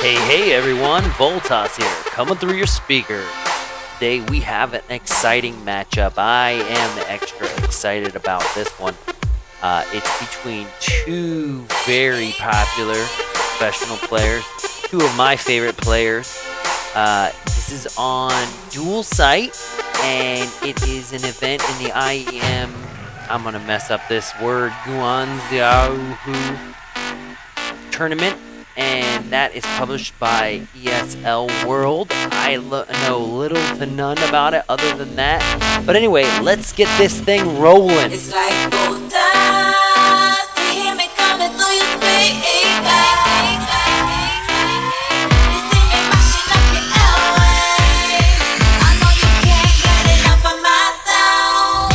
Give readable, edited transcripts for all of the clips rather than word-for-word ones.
Hey everyone, Voltas here, coming through your speaker. Today we have an exciting matchup. I am extra excited about this one. It's between two very popular professional players, two of my favorite players. This is on dual site, and it is an event in the IEM, I'm going to mess up this word, Guangzhuo tournament. And that is published by ESL World. I know little to none about it other than that. But anyway, let's get this thing rolling. It's like Voltas, you hear me coming through your speaker. You see me mashing up your airwaves. I know you can't get enough of my sound.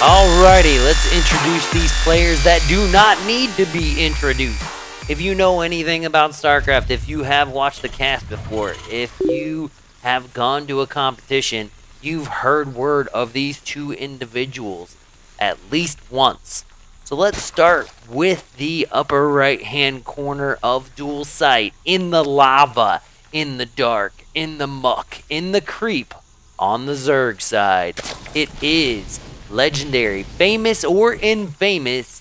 Alrighty, let's introduce these players that do not need to be introduced. If you know anything about StarCraft, if you have watched the cast before, if you have gone to a competition, you've heard word of these two individuals at least once. So let's start with the upper right hand corner of dual site, in the lava, in the dark, in the muck, in the creep, on the Zerg side. It is legendary, famous or infamous,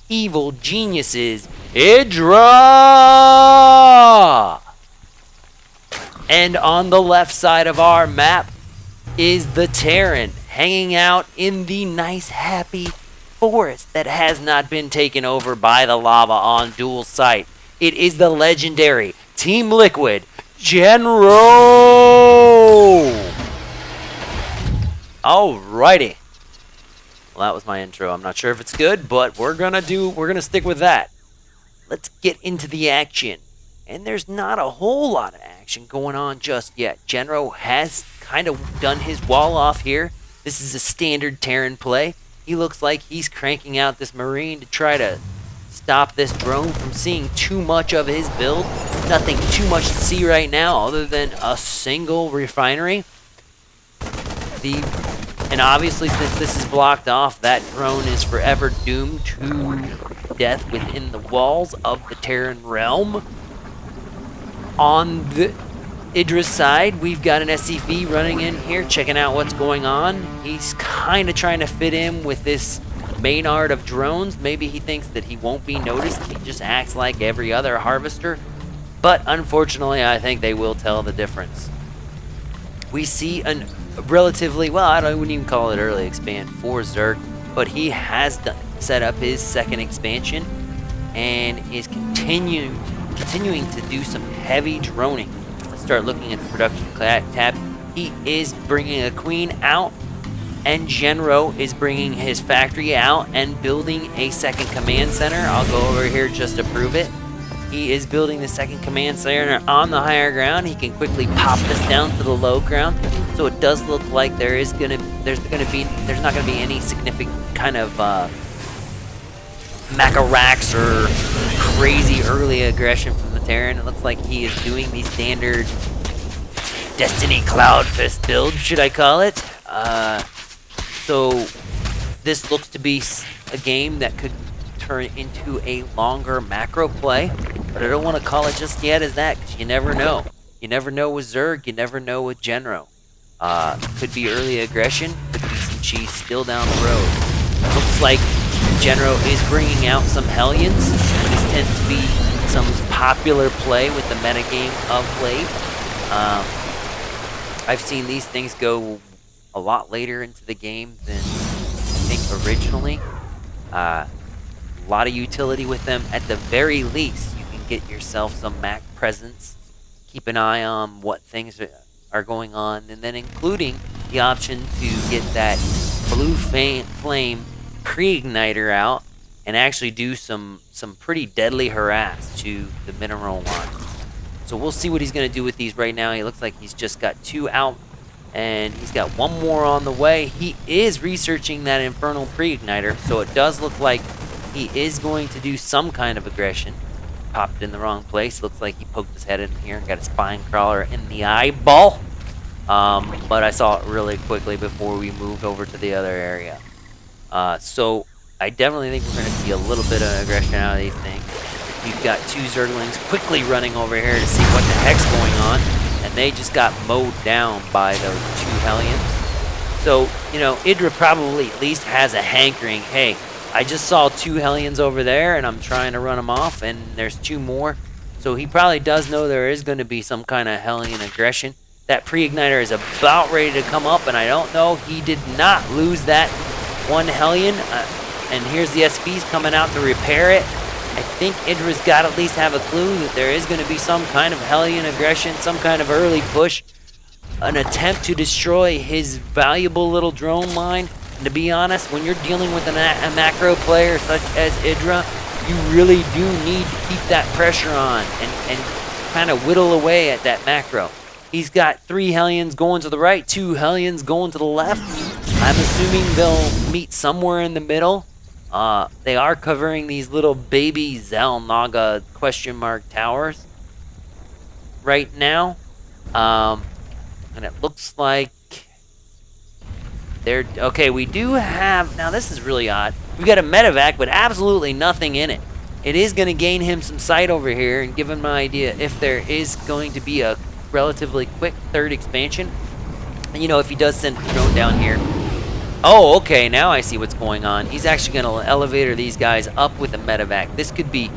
evil geniuses, IdrA! And on the left side of our map is the Terran, hanging out in the nice, happy forest that has not been taken over by the lava on dual site. It is the legendary Team Liquid Jinro! Alrighty. Well, that was my intro. I'm not sure if it's good, but we're gonna stick with that. Let's get into the action. And there's not a whole lot of action going on just yet. Jinro has kind of done his wall off here. This is a standard Terran play. He looks like he's cranking out this Marine to try to stop this drone from seeing too much of his build. Nothing too much to see right now other than a single refinery. And obviously, since this is blocked off, that drone is forever doomed to death within the walls of the Terran realm. On the IdrA side, we've got an SCV running in here, checking out what's going on. He's kind of trying to fit in with this main art of drones. Maybe he thinks that he won't be noticed. He just acts like every other harvester. But unfortunately, I think they will tell the difference. We see an relatively, well, I wouldn't even call it early expand for Zerg, but he has set up his second expansion and is continuing to do some heavy droning. Let's start looking at the production tab. He is bringing a queen out, and Jinro is bringing his factory out and building a second command center. I'll go over here just to prove it. He is building the second command center on the higher ground. He can quickly pop this down to the low ground. So it does look like there's not gonna be any significant kind of Macarax or crazy early aggression from the Terran. It looks like he is doing the standard Destiny Cloudfist build, should I call it? So this looks to be a game that could turn into a longer macro play, but I don't want to call it just yet as that, because you never know. You never know with Zerg, you never know with Jinro. Could be early aggression, could be some cheese still down the road. Looks like Jinro is bringing out some Hellions. This tends to be some popular play with the metagame of late. I've seen these things go a lot later into the game than I think originally. A lot of utility with them. At the very least, you can get yourself some Mac presence. Keep an eye on what things are going on, and then including the option to get that blue flame pre-igniter out and actually do some pretty deadly harass to the mineral line. So we'll see what he's going to do with these right now. He looks like he's just got 2 out, and he's got 1 more on the way. He is researching that infernal pre-igniter, so it does look like he is going to do some kind of aggression. Popped in the wrong place. Looks like he poked his head in here and got a spine crawler in the eyeball. But I saw it really quickly before we moved over to the other area. So I definitely think we're going to see a little bit of aggression out of these things. We've got two Zerglings quickly running over here to see what the heck's going on, and they just got mowed down by those two Hellions. So, you know, IdrA probably at least has a hankering. Hey, I just saw two Hellions over there, and I'm trying to run them off, and there's two more. So he probably does know there is going to be some kind of Hellion aggression. That pre-igniter is about ready to come up, and I don't know. He did not lose that one Hellion, and here's the SPs coming out to repair it. I think IdrA's got to at least have a clue that there is going to be some kind of Hellion aggression, some kind of early push, an attempt to destroy his valuable little drone line. And to be honest, when you're dealing with a macro player such as IdrA, you really do need to keep that pressure on and kind of whittle away at that macro. He's got 3 Hellions going to the right, 2 Hellions going to the left. I'm assuming they'll meet somewhere in the middle. They are covering these little baby Zalnaga question mark towers right now. And it looks like they're... Okay, we do have... Now, this is really odd. We've got a medevac, but absolutely nothing in it. It is going to gain him some sight over here and give him an idea if there is going to be a relatively quick third expansion. And, you know, if he does send a drone down here... Oh, okay, now I see what's going on. He's actually going to elevator these guys up with a medevac. This could be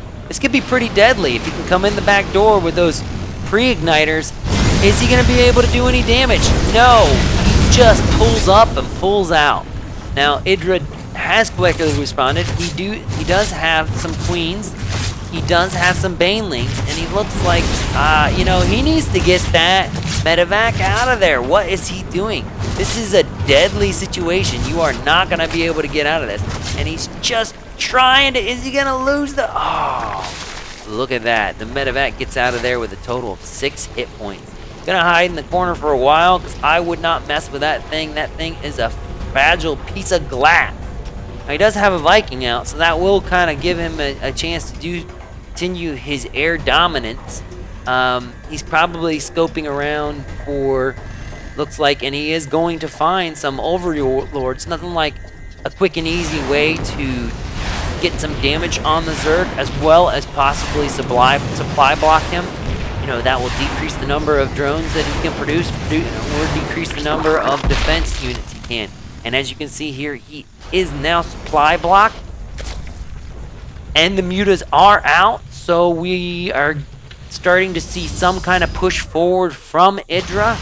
pretty deadly if he can come in the back door with those pre-igniters. Is he going to be able to do any damage? No, he just pulls up and pulls out. Now, IdrA has quickly responded. He does have some queens. He does have some banelings, and he looks like, you know, he needs to get that medevac out of there. What is he doing? This is a deadly situation. You are not going to be able to get out of this. And he's just trying to... Is he going to lose the... Oh, look at that. The medevac gets out of there with a total of 6 hit points. Going to hide in the corner for a while because I would not mess with that thing. That thing is a fragile piece of glass. Now, he does have a Viking out, so that will kind of give him a chance to continue his air dominance. He's probably scoping around for... Looks like, and he is going to find some overlords. Nothing like a quick and easy way to get some damage on the Zerg, as well as possibly supply block him. You know, that will decrease the number of drones that he can produce, or decrease the number of defense units he can. And as you can see here, he is now supply blocked, and the mutas are out, so we are starting to see some kind of push forward from IdrA.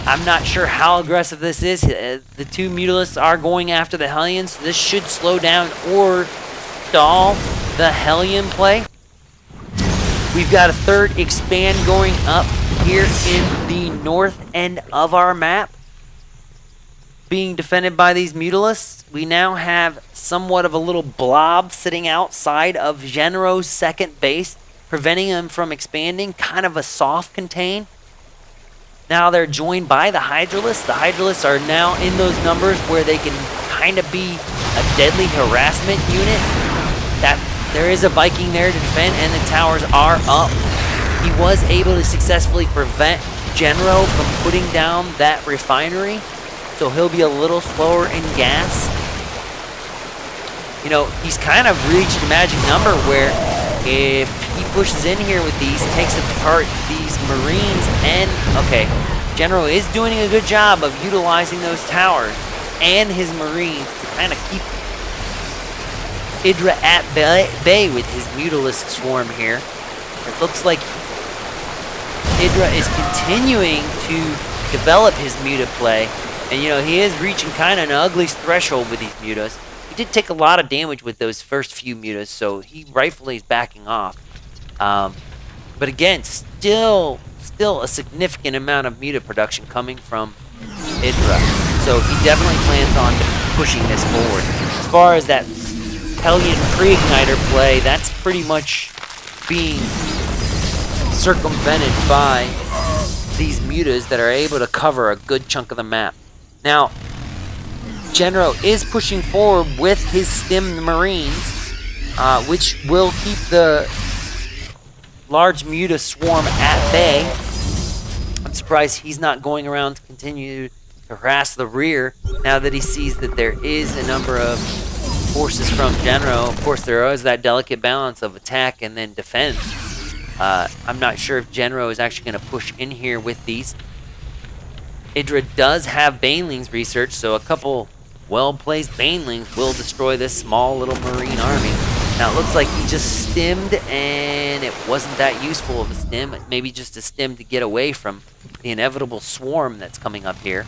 I'm not sure how aggressive this is. The two Mutalisks are going after the Hellions. This should slow down or stall the Hellion play. We've got a third expand going up here in the north end of our map, being defended by these Mutalisks. We now have somewhat of a little blob sitting outside of Jinro's second base, preventing him from expanding, kind of a soft contain. Now they're joined by the Hydralisks. The Hydralisks are now in those numbers where they can kind of be a deadly harassment unit. That there is a Viking there to defend, and the towers are up. He was able to successfully prevent Jinro from putting down that refinery, so he'll be a little slower in gas. You know, he's kind of reached a magic number where if he pushes in here with these, takes apart these Marines, and okay, Jinro is doing a good job of utilizing those towers and his Marines to kind of keep IdrA at bay with his Mutalisk swarm here. It looks like IdrA is continuing to develop his Muta play, and you know, he is reaching kind of an ugly threshold with these Mutas. He did take a lot of damage with those first few Mutas, so he rightfully is backing off. But again, still a significant amount of Muta production coming from IdrA. So he definitely plans on pushing this forward. As far as that Hellion pre-igniter play, that's pretty much being circumvented by these Mutas that are able to cover a good chunk of the map. Now, Jinro is pushing forward with his stem Marines, which will keep the large Muta swarm at bay. I'm surprised he's not going around to continue to harass the rear now that he sees that there is a number of forces from Genro. Of course, there is that delicate balance of attack and then defense. I'm not sure if Genro is actually going to push in here with these. IdrA does have Banelings research, so a couple well-placed Banelings will destroy this small little Marine army. Now, it looks like he just stemmed, and it wasn't that useful of a stem. Maybe just a stem to get away from the inevitable swarm that's coming up here.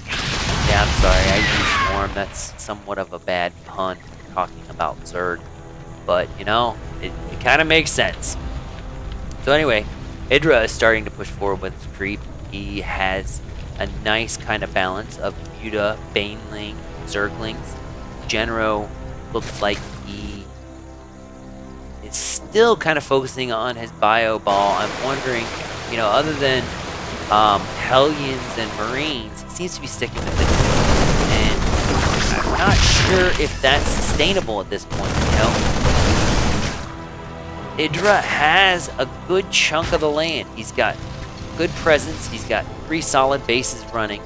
Yeah, I'm sorry, I used swarm. That's somewhat of a bad pun, talking about Zerg. But, you know, it kind of makes sense. So anyway, IdrA is starting to push forward with his creep. He has a nice kind of balance of Muta, Baneling, Zerglings. Genro looks like he is still kind of focusing on his bio ball. I'm wondering, you know, other than Hellions and Marines, he seems to be sticking with it. And I'm not sure if that's sustainable at this point, you know? IdrA has a good chunk of the land. He's got good presence. He's got 3 solid bases running.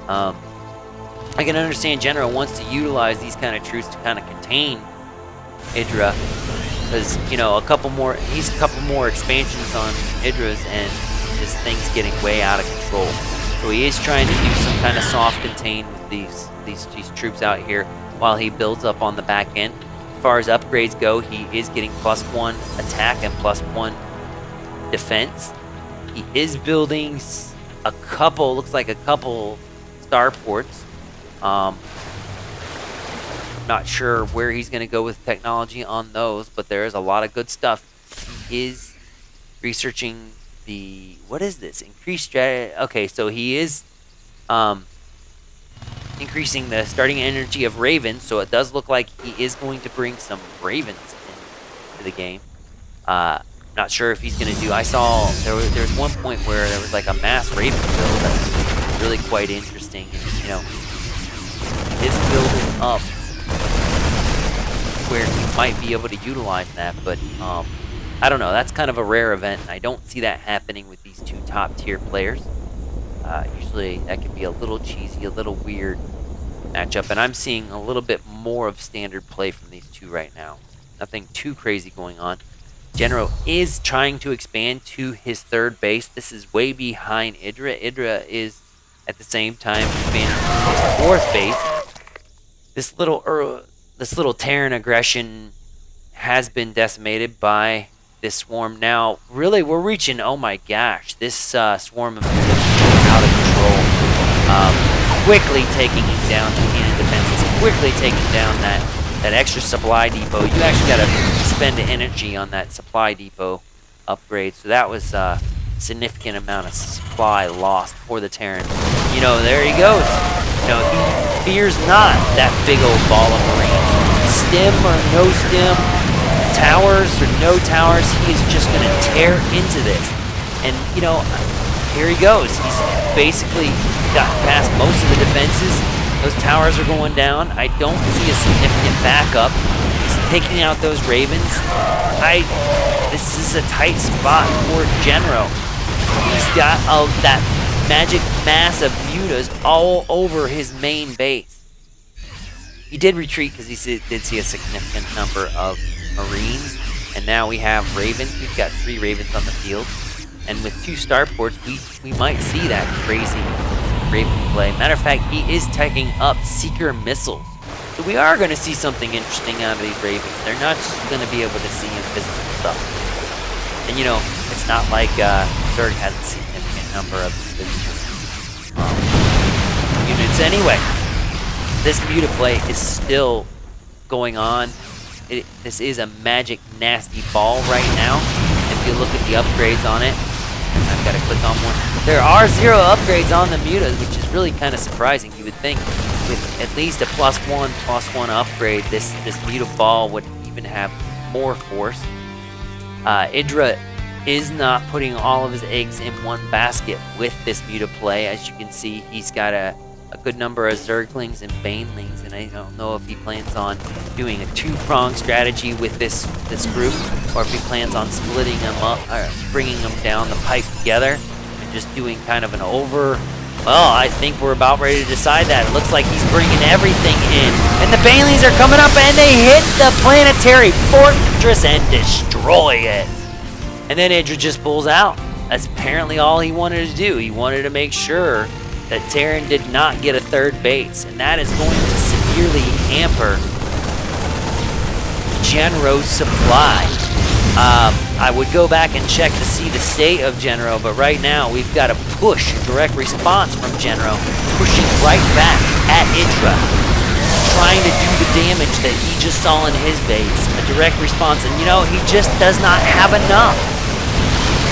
I can understand Genro wants to utilize these kind of troops to kind of contain IdrA, because, you know, a couple more expansions on IdrA's, and this thing's getting way out of control. So he is trying to do some kind of soft contain with these troops out here while he builds up on the back end. As far as upgrades go, he is getting +1 attack and +1 defense. He is building a couple, looks like a couple starports. Not sure where he's going to go with technology on those, but there is a lot of good stuff. He is researching the, what is this? Increased strategy. Okay, so he is increasing the starting energy of Ravens, so it does look like he is going to bring some Ravens into the game. Not sure if he's going to do, I saw there's one point where there was like a mass Raven build that's really quite interesting. And, you know, is building up where he might be able to utilize that, but I don't know, that's kind of a rare event, and I don't see that happening with these 2 top tier players. Usually that can be a little cheesy, a little weird matchup, and I'm seeing a little bit more of standard play from these 2 right now. Nothing too crazy going on. Genro is trying to expand to his 3rd base. This is way behind IdrA. IdrA is at the same time expanding to his 4th base. This little Terran aggression has been decimated by this swarm. Now, really, we're reaching, oh my gosh, this swarm of out of control. Quickly taking down the cannon defenses, quickly taking down that extra supply depot. You actually got to spend energy on that supply depot upgrade, so that was a significant amount of supply lost for the Terran. You know, there he goes. You know, he fears not that big old ball of Marines. Stem or no stem, towers or no towers, he is just going to tear into this. And, you know, here he goes. He's basically gotten past most of the defenses. Those towers are going down. I don't see a significant backup. He's taking out those Ravens. This is a tight spot for Genro. He's got that magic mass of mutas all over his main base. He did retreat because he did see a significant number of Marines, and now we have Ravens. We've got 3 Ravens on the field, and with 2 starports, we might see that crazy Raven play. Matter of fact, he is taking up Seeker missiles, so we are going to see something interesting out of these Ravens. They're not just going to be able to see invisible stuff, and you know, it's not like Zerg has a significant number of invisible units anyway. This Muta play is still going on. This is a magic nasty ball right now. If you look at the upgrades on it, I've got to click on one. There are 0 upgrades on the Mutas, which is really kind of surprising. You would think with at least a +1/+1 upgrade, this Muta ball would even have more force. IdrA is not putting all of his eggs in one basket with this Muta play. As you can see, he's got a good number of Zerglings and Banelings, and I don't know if he plans on doing a 2-pronged strategy with this group, or if he plans on splitting them up, or bringing them down the pipe together, and just doing kind of an Well, I think we're about ready to decide that. It looks like he's bringing everything in. And the Baneleys are coming up and they hit the planetary fortress and destroy it. And then IdrA just pulls out. That's apparently all he wanted to do. He wanted to make sure that Terran did not get a third base. And that is going to severely hamper Jinro's supply. I would go back and check to see the state of Jinro, but right now we've got a push, direct response from Jinro, pushing right back at IdrA, trying to do the damage that he just saw in his base. A direct response, and you know, he just does not have enough.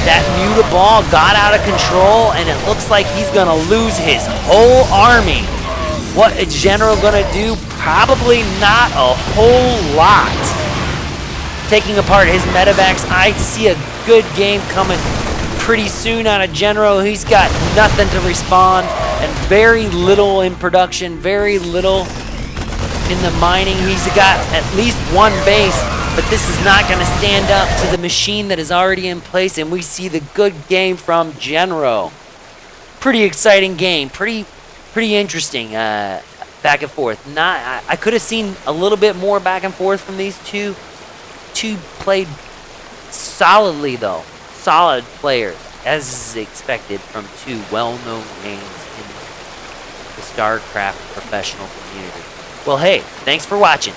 That Mutaball got out of control, and it looks like he's gonna lose his whole army. What is Jinro gonna do? Probably not a whole lot. Taking apart his medevacs, I see a good game coming pretty soon out of Jinro. He's got nothing to respond and very little in production, very little in the mining. He's got at least one base, but this is not going to stand up to the machine that is already in place, and we see the good game from Jinro. Pretty exciting game, pretty interesting back and forth. I could have seen a little bit more back and forth from these two. Two played solidly though, solid players, as is expected from two well-known names in the StarCraft professional community. Well, hey, thanks for watching.